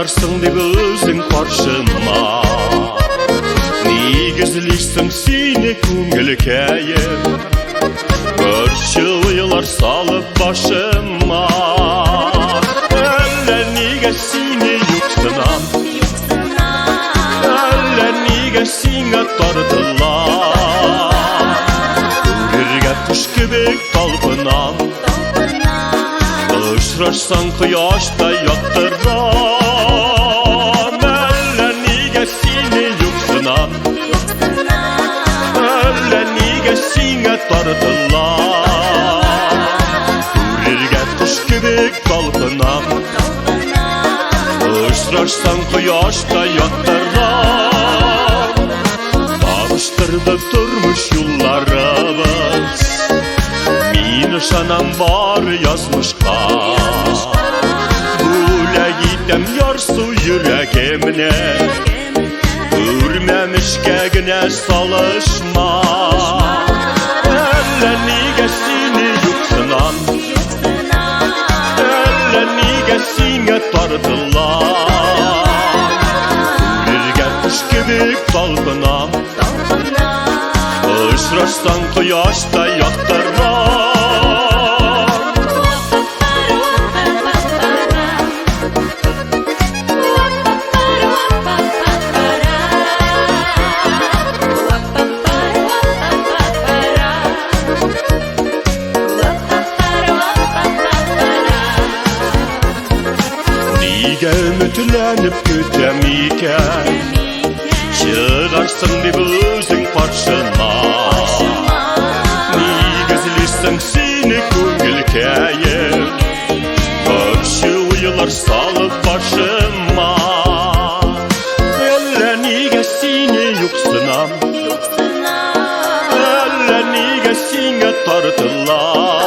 Çıkarsın dip özün karşıma. Nigizliysin seni köngülkeyim, Görşüylar salıp başıma. Öyle nige seni yuksunam, öyle nige seni tardılar. Birge kuş gibi talpınam, Uçraşsan kıyaşta yaktıram. Öyle nige seni yuksunam, öyle nige seni tardılar. Birge kuş gibi talpınam, Uçraşsan kıyaşta yaktıram. Bağıştırdı durmuş yollarımız, nişanam var yazmışka. Böyle gittim yarsı yüreğimne, Görmemişke güne salışma. Öyle nige seni yuksunam, öyle nige seni tardılar. Birge kuş gibi talpınam, Uçraşsan kıyaşta yaktıram. Nige ümitlenip kütemiken, Çıkarsın dip özün karşıma. Nigizliysin seni köngülkeyim, Görşüylar salıp başıma. Öyle nige seni yuksunam, öyle nige seni tardılar.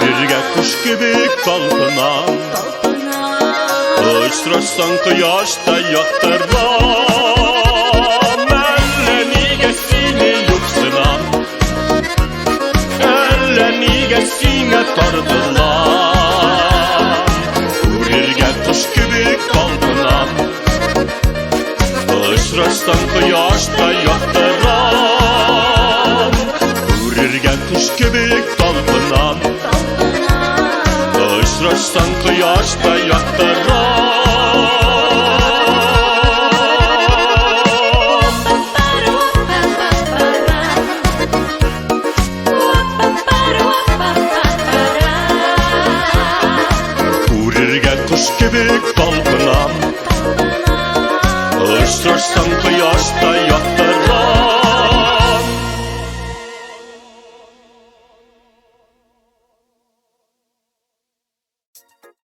Birge kuş gibi talpınam, Uçraşsan kıyaşta yaktıram. Öyle nige seni yuksunam, öyle nige seni tardılar. Birge kuş gibi talpınam, Uçraşsan kıyaşta yaktıram. Birge kuş gibi talpınam, Uçraşsan kıyaşta yaktıram. Birge kuş gibi talpınam, Uçraşsan kıyaşta